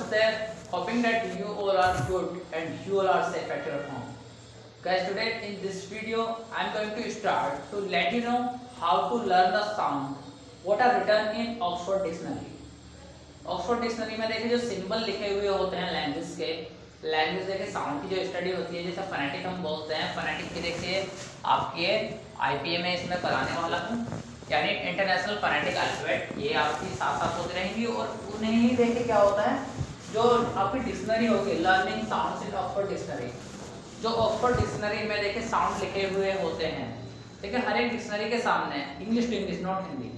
what's there? Hoping that you all are good and you all are safe at your home. Guys, today in this video I am going to start to let you know how to learn the sound what are written in Oxford Dictionary. Oxford dictionary में देखिए जो symbol लिखे हुए होते हैं language के, language देखिए sound की जो स्टडी होती है, जैसे फोनेटिक हम बोलते हैं, फोनेटिक की देखिए आपके आईपीए में इसमें कराने वाला हूँ, यानी इंटरनेशनल फोनेटिक अल्फाबेट, ये आपकी साथ साथ होती रहेंगी। और उन्हें ही देखिए क्या होता है, जो आपकी डिक्शनरी होगी लर्निंग साउंड्स इन ऑक्सफोर्ड डिक्शनरी, जो ऑक्सफोर्ड डिक्शनरी में देखिए साउंड लिखे हुए होते हैं। देखिए हर एक डिक्शनरी के सामने English to English, not Hindi,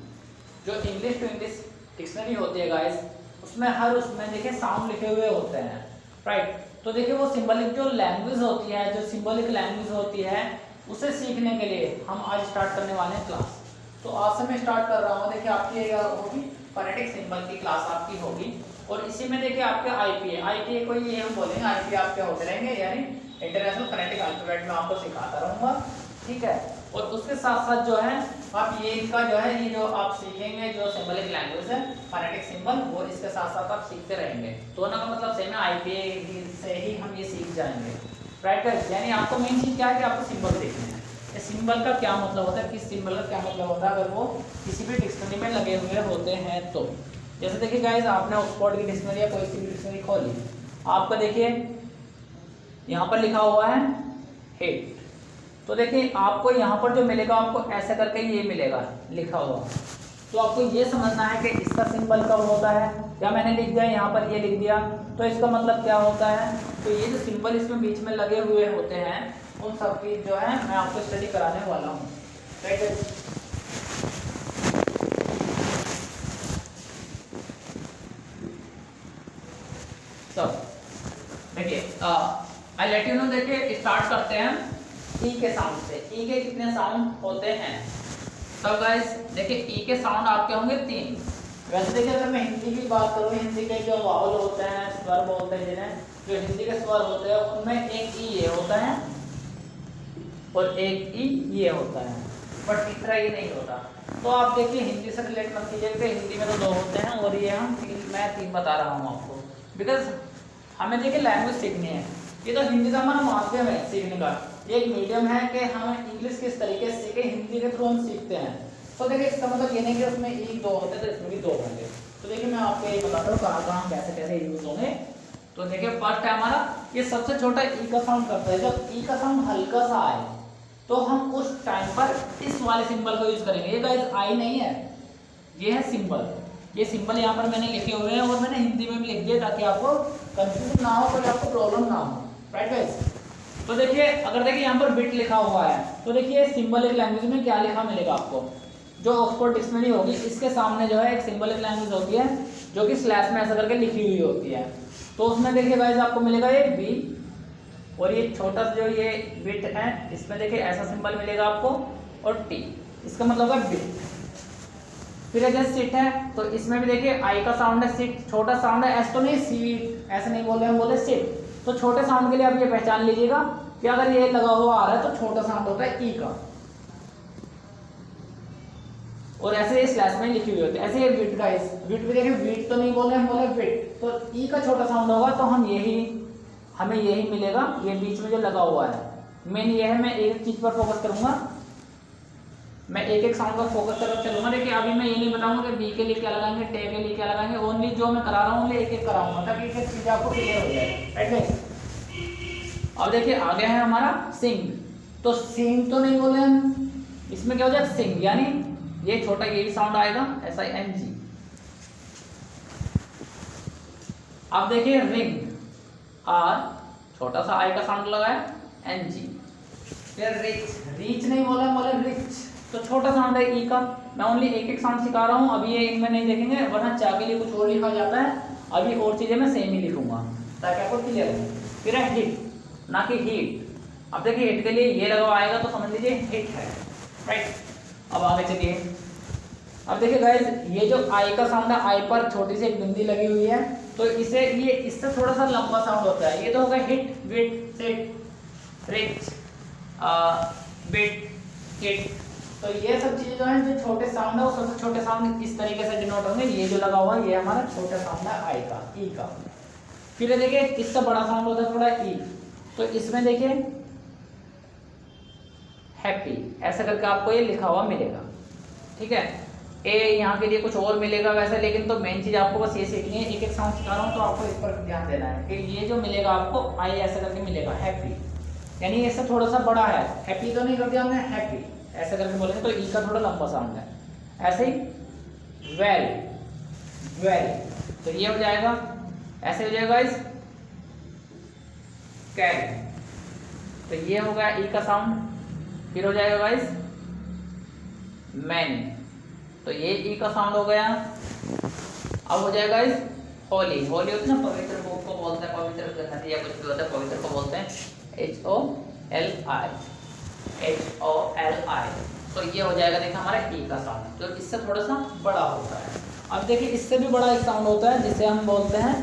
जो इंग्लिश टू इंग्लिश डिक्शनरी होती है गाइस, उसमें देखिए साउंड लिखे हुए होते हैं, राइट। तो देखिए वो सिंबलिक जो लैंग्वेज होती है, जो सिंबलिक लैंग्वेज होती है, उसे सीखने के लिए हम आज स्टार्ट करने वाले हैं क्लास। तो आज से मैं स्टार्ट कर रहा हूँ। देखिए आपकी होगी फोनेटिक सिंबल की क्लास आपकी होगी, और इसी में देखिए आपके आईपीए को ये हम बोलेंगे, आईपीए आपके होते रहेंगे, यानी इंटरनेशनल फोनेटिक अल्फाबेट में आपको सिखाता रहूँगा, ठीक है। और उसके साथ साथ जो है आप ये इनका जो है ये जो आप सीखेंगे जो सिंबलिक लैंग्वेज है फोनेटिक सिंबल, वो इसके साथ साथ आप सीखते रहेंगे। दोनों का मतलब सेम है, आईपीए से ही हम ये सीख जाएंगे, राइट। यानी आपको मेन चीज क्या है कि आपको सिंबल देखने हैं, इस सिंबल का क्या मतलब होता है, किस सिंबल का क्या मतलब होता है, अगर वो किसी भी डिक्शनरी में लगे हुए होते हैं तो। जैसे देखिए गाइस, आपने ऑक्सफोर्ड की डिक्शनरी या कोई सी भी डिक्शनरी खोली, आपका देखिए यहाँ पर लिखा हुआ है हेट, तो देखिए आपको यहाँ पर जो मिलेगा आपको ऐसे करके ये मिलेगा लिखा हुआ। तो आपको ये समझना है कि इसका सिंबल कब होता है, या मैंने लिख दिया यहाँ पर ये लिख दिया तो इसका मतलब क्या होता है। तो ये जो सिंबल इसमें बीच में लगे हुए होते हैं उन सब की जो है मैं आपको स्टडी कराने वाला हूँ, राइट। सब देखिए आई लेट यू नो, देखिए स्टार्ट करते हैं ई के साउंड से। ई के कितने साउंड होते हैं? तो गाइस देखिए ई के साउंड आपके होंगे 3। वैसे देखिए अगर मैं हिंदी की बात करूँ, हिंदी के जो वावल होते हैं, स्वर बोलते हैं जिन्हें, जो हिंदी के स्वर होते हैं उनमें एक ई ये होता है और एक ई ये होता है, बट तीसरा ये नहीं होता। तो आप देखिए हिंदी से रिलेट मत कीजिएगा, हिंदी में तो 2 होते हैं और ये मैं 3 बता रहा हूँ आपको, बिकॉज हमें देखिए लैंग्वेज सीखनी है। ये तो हिंदी का हमारा माध्यम है सीखने का, एक मीडियम है कि हम इंग्लिश किस तरीके से सीखे, हिंदी के थ्रू हम सीखते हैं। तो देखिए इसका मतलब ये नहीं कि उसमें ई 2 होते तो इसमें भी 2 होंगे। तो देखिए मैं आपको ये बताता हूँ कहाँ कहाँ कैसे कैसे यूज होंगे। तो देखिए फर्स्ट है हमारा, ये सबसे छोटा ई का साउंड करता है। जब ई का साउंड हल्का सा आए तो हम उस टाइम पर इस वाले सिंबल को यूज करेंगे। ये गाइस आई नहीं है, ये है सिंबल। ये सिंबल यहाँ पर मैंने लिखे हुए हैं और मैंने हिंदी में भी लिख दिया ताकि आपको कंफ्यूजन ना हो, कोई आपको प्रॉब्लम ना हो, राइट गाइस। तो देखिए अगर देखिए यहाँ पर बिट लिखा हुआ है तो देखिए सिंबलिक लैंग्वेज में क्या लिखा मिलेगा आपको, जो ऑक्सफोर्ड डिक्शनरी होगी इसके सामने जो है एक सिंबलिक लैंग्वेज होती है जो कि स्लैश में ऐसा करके लिखी हुई होती है। तो उसमें देखिए गाइस आपको मिलेगा ये बी, और ये छोटा सा जो ये बिट है इसमें देखिए ऐसा सिंबल मिलेगा आपको, और टी, इसका मतलब है बिट। फिर अगर सिट है तो इसमें भी देखिए आई का साउंड है सिट, छोटा साउंड है, एस तो नहीं सीट ऐसे नहीं बोल रहे हैं, बोले सिट। तो छोटे साउंड के लिए आप ये पहचान लीजिएगा कि अगर ये लगा हुआ आ रहा है तो छोटा साउंड होता है ई का, और ऐसे ये स्लैश में लिखी हुई होती है। ऐसे ये बिट गाइस, बिट भी देखिए बिट तो नहीं बोल रहे हैं, बोले बिट, तो ई का छोटा साउंड होगा तो हमें यही मिलेगा, ये बीच में जो लगा हुआ है। मेन ये है, मैं एक चीज पर फोकस करूंगा, मैं एक एक साउंड पर फोकस करके चलूंगा। देखिए अभी मैं ये नहीं बताऊंगा कि बी के लिए क्या लगाएंगे, टे के लिए क्या लगाएंगे, ओनली जो मैं करा रहा हूँ एक एक कराऊंगा ताकि एक एक चीज आपको क्लियर हो जाए, राइट गाइस। अब देखिए आगे है हमारा सिंग, तो सिंग तो नहीं बोले हम, इसमें क्या हो जाए सिंग, यानी ये छोटा यही साउंड आएगा SING। अब देखिए रिंग, आर छोटा सा आई का साउंड लगाया NG। फिर रीच नहीं बोला, बोले रिच, तो छोटा साउंड है ई का। मैं ओनली एक एक साउंड सिखा रहा हूँ, अभी ये इनमें नहीं देखेंगे वरना चा के लिए कुछ और लिखा जाता है, अभी और चीजें मैं सेम ही लिखूंगा ताकि आपको क्लियर हो। फिर है हिट, ना कि हीट। अब देखिए हिट के लिए ये लगा आएगा तो समझ लीजिए हिट है, राइट। अब आगे चलिए, अब देखिए गाइस ये जो आई का साउंड है, आई पर छोटी सी एक बिंदी लगी हुई है, तो इसे ये इससे थोड़ा सा लंबा साउंड होता है। ये तो होगा हिट, विट, सिट, रिच, बिट, हिट। तो ये सब चीजें जो हैं जो छोटे साउंड है वो सबसे छोटे साउंड इस तरीके से डिनोट होंगे। ये जो लगा हुआ है ये हमारा छोटा साउंड है आई का, ई का। फिर देखिए इसका बड़ा साउंड होता है थोड़ा ई, तो इसमें देखिए हैप्पी ऐसा करके आपको ये लिखा हुआ मिलेगा। ठीक है, ए यहाँ के लिए कुछ और मिलेगा वैसे, लेकिन तो मेन चीज आपको बस ये सीखनी है। एक एक साउंड सिखा रहा हूँ तो आपको इस पर ध्यान देना है कि ये जो मिलेगा आपको आई ऐसा करके मिलेगा हैप्पी, यानी इससे थोड़ा सा बड़ा है। हैप्पी तो नहीं कर दिया हमने, हैप्पी ऐसा करके बोलेंगे तो ई का थोड़ा लंबा साउंड है। ऐसे ही वेल, वेल तो ये हो जाएगा, ऐसे हो जाएगा इस कैरी, तो ये हो गया ई का साउंड। फिर हो जाएगा गाइस मैन, तो ये ई का साउंड हो गया। अब हो जाएगा गाइस होली, होली होती है ना पवित्र बुक को बोलते हैं, पवित्र नदी या कुछ भी होता है पवित्र को बोलते हैं HOLI, HOLI, तो ये हो जाएगा देखिए हमारा ई का साउंड, जो इससे थोड़ा सा बड़ा होता है। अब देखिए इससे भी बड़ा एक साउंड होता है जिसे हम बोलते हैं,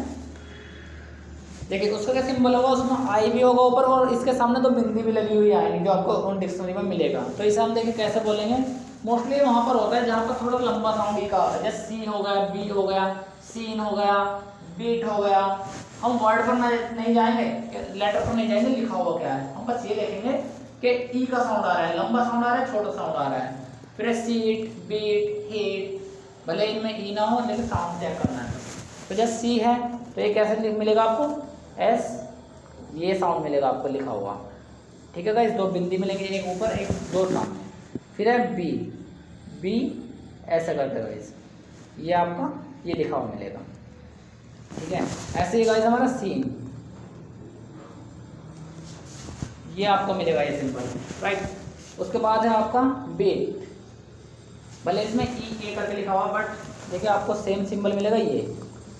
देखिए उसका क्या सिंबल होगा, उसमें आई भी होगा ऊपर और इसके सामने तो बिंदी भी लगी हुई आएगी जो आपको डिक्शनरी में मिलेगा। तो इसे हम देखिए कैसे बोलेंगे, मोस्टली वहाँ पर होता है जहाँ पर थोड़ा लंबा साउंड ई का होता है, जैसे सी हो गया, बी हो गया, सीन हो गया, बीट हो गया। हम वर्ड पर नहीं जाएंगे, लेटर पर नहीं जाएंगे, लिखा हुआ क्या है, हम बस ये देखेंगे कि ई का साउंड आ रहा है, लंबा साउंड आ रहा है, छोटा साउंड आ रहा है। फिर सीट, बीट, हिट, भले इनमें ई ना हो लेकिन साउंड चेक करना है। तो जैसे सी है तो ये कैसे मिलेगा आपको, एस, ये साउंड मिलेगा आपको लिखा हुआ। ठीक है गाइस, दो बिंदी मिलेंगे, एक ऊपर एक दो सामने। फिर है बी, बी ऐसा करते गाइस, ये आपका ये लिखा हुआ मिलेगा। ठीक है, ऐसे ही गाइस हमारा सीन, ये आपको मिलेगा ये सिंपल, राइट। उसके बाद है आपका बीट, भले इसमें ई ए करके लिखा हुआ बट देखिए आपको सेम सिंबल मिलेगा ये।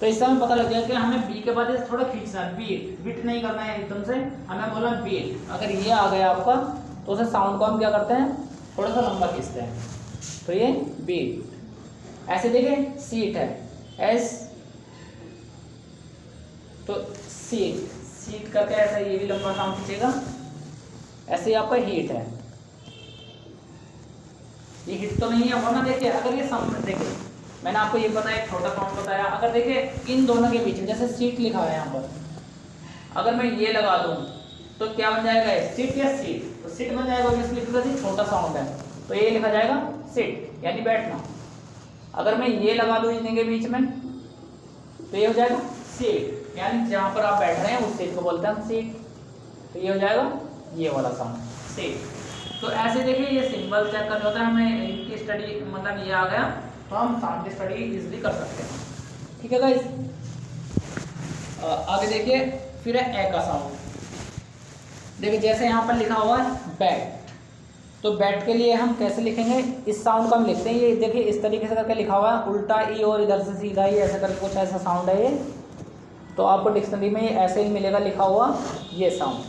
तो इससे हमें पता लग गया कि हमें बी के बाद थोड़ा खींचना है, बीट, बीट नहीं करना है एकदम से, हमें बोला बीट। अगर ये आ गया आपका तो उसे साउंड को हम क्या करते हैं, थोड़ा सा लंबा खींचते हैं, तो ये बीट। ऐसे देखिए सीट है, एस, तो सीट, सीट करके ऐसा ये भी लंबा साउंड खींचेगा। ऐसे ही आपका हीट है, ये हिट तो नहीं है वरना देखिए अगर ये साउंड देखिए मैंने आपको ये बताया, छोटा साउंड बताया। अगर देखिए इन दोनों के बीच में जैसे सीट लिखा है यहाँ पर, अगर मैं ये लगा दूं तो क्या बन जाएगा, सीट या सीट, तो सीट बन जाएगा ऑब्वियसली बिकॉज़ छोटा साउंड है, तो ये लिखा जाएगा सीट यानी बैठना। अगर मैं ये लगा दूं इनके बीच में तो ये हो जाएगा सीट, यानी जहाँ पर आप बैठ रहे हैं उस सीट को बोलते हैं सीट, तो ये हो जाएगा ये वाला साउंड सीट। तो ऐसे देखिए ये सिंबल चेक करना होता है हमें, इनकी स्टडी मतलब ये आ गया तो हम साउंड की स्टडी इजीली कर सकते हैं। ठीक है गाइस, आगे देखिए फिर है ए का साउंड। देखिए जैसे यहाँ पर लिखा हुआ है बैट, तो बैट के लिए हम कैसे लिखेंगे, इस साउंड को हम लिखते हैं, ये देखिए इस तरीके से करके लिखा हुआ है, उल्टा ई और इधर से सीधा ई, ऐसा करके कुछ ऐसा साउंड है ये। तो आपको डिक्शनरी में ऐसे ही मिलेगा लिखा हुआ ये साउंड।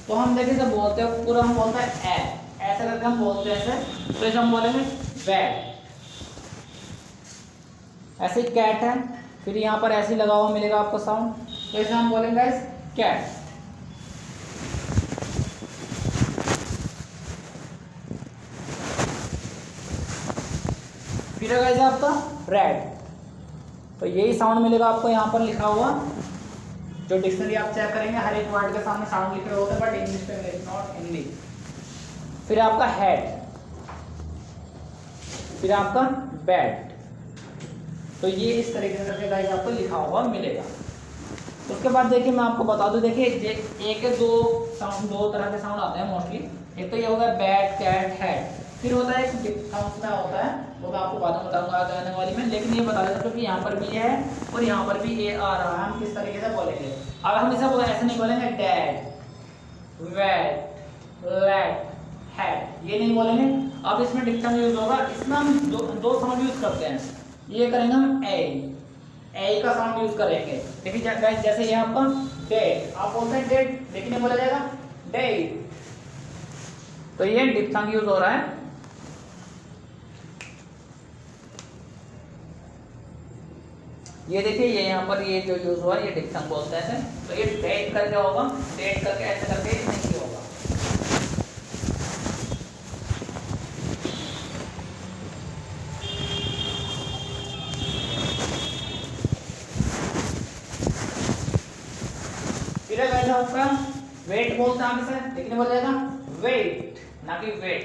तो हम देखिए जब बोलते हैं पूरा हम बोलते हैं ए, ऐसा करके हम बोलते हैं ऐसे, तो इसे हम बोलेंगे बैट। ऐसे ही कैट है, फिर यहाँ पर ऐसे ही लगा हुआ मिलेगा आपको साउंड, तो इसे हम बोलेंगे गाइस कैट। फिर है गाइस आपका रेड, तो यही साउंड मिलेगा आपको यहाँ पर लिखा हुआ, जो डिक्शनरी आप चेक करेंगे हर एक वर्ड के सामने साउंड लिखे होते हैं बट इंग्लिश में, नॉट इंग्लिश। फिर आपका हेड, फिर आपका बैट, तो ये इस तरीके से गाइस आपको लिखा हुआ मिलेगा। उसके बाद देखिए मैं आपको बता दूं, देखिए एक या दो साउंड, दो तरह के साउंड आते हैं मोस्टली, एक तो ये होगा बैट, कैट, हेड, फिर होता है एक डिफरेंस में होता है, वो मैं आपको बाद में बताऊंगा आगे आने वाली में, लेकिन ये बता देता हूं कि यहाँ पर भी है और यहाँ पर भी ए आ रहा है, हम किस तरीके से बोलेंगे। अब हम इसे ऐसे नहीं बोलेंगे डैड, वेट, लेट, हेड, ये नहीं बोलेंगे। अब इसमें डिक्शन यूज होगा, इसमें हम दो साउंड यूज करते हैं, ये करेंगे हम ए का साउंड यूज करेंगे। देखिए गाइस जैसे ये आपका डेट, आप बोलते हैं डेट लेकिन ये बोला जाएगा डेट, तो ये डिप्थंग यूज हो रहा है। ये देखिए ये यहाँ पर ये जो यूज हुआ है ये डिप्थंग बोलते हैं, तो ये डेट करके होगा, डेट करके ऐसे करके नहीं होगा। क्लियर गाइस आपका वेट बोलते हैं आगे से, लेकिन बोल जाएगा वेट ना कि वेट,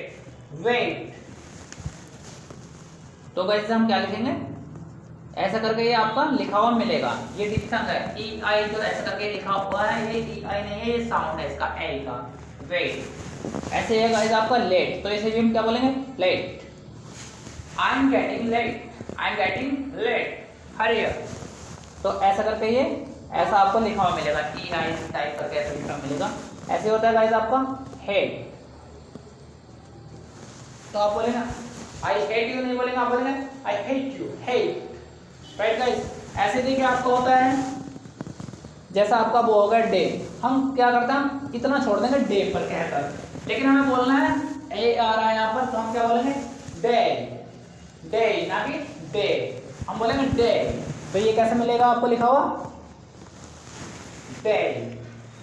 वेट। तो गाइस हम क्या लिखेंगे, ऐसा करके ये आपका लिखा हुआ मिलेगा, ये डिफरेंस है ई आई जो ऐसा करके लिखा हुआ है, ये ई आई नहीं है, ये साउंड है इसका ए का, वेट। ऐसे है गाइस आपका लेट, तो इसे भी हम क्या बोलेंगे, late. I am getting late, I am getting late, hurry up. तो ऐसा करके ये ऐसा आपको लिखा हुआ मिलेगा, ई आई टाइप करके ऐसा लिखा मिलेगा। ऐसे होता है गाइस आपका हेड, तो आप बोलेंगे आई हेट यू नहीं बोलेंगे, आप बोलेंगे I hate you, hate, right guys. ऐसे देखिए आपको होता है जैसा आपका वो होगा डे, हम क्या करते हैं इतना छोड़ देंगे डे पर कहकर, लेकिन हमें बोलना है ए आ रहा है यहाँ पर, तो हम क्या बोलेंगे डे, डे ना कि डे, हम बोलेंगे डे। तो ये कैसे मिलेगा आपको लिखा हुआ day,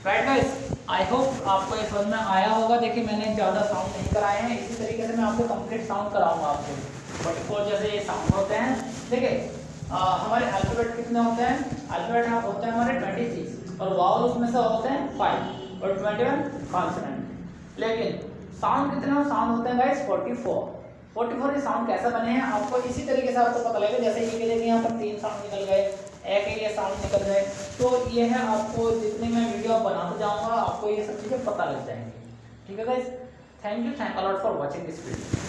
right guys. I hope आपको ये समझ में आया होगा। देखिए मैंने ज़्यादा साउंड नहीं कराए हैं, इसी तरीके से मैं आपको कंप्लीट साउंड कराऊंगा आपको, बट फोर जैसे ये साउंड होते हैं। देखिए हमारे अल्फाबेट कितने होते हैं, अल्फाबेट होते हैं हमारे 26 और वावल उसमें से होते हैं 5 और 21 कॉन्सोनेंट। लेकिन साउंड कितने हो, साउंड होते हैं गाइस 44। ये साउंड कैसे बने हैं आपको इसी तरीके से आपको पता लगेगा। जैसे ये देखिए यहाँ पर 3 साउंड निकल गए, एक ये साउंड निकल गए, तो ये है आपको जितनी मैं वीडियो बनाते जाऊंगा आपको ये सब चीज़ें पता लग जाएंगी। ठीक है guys, thank you a lot for watching this video.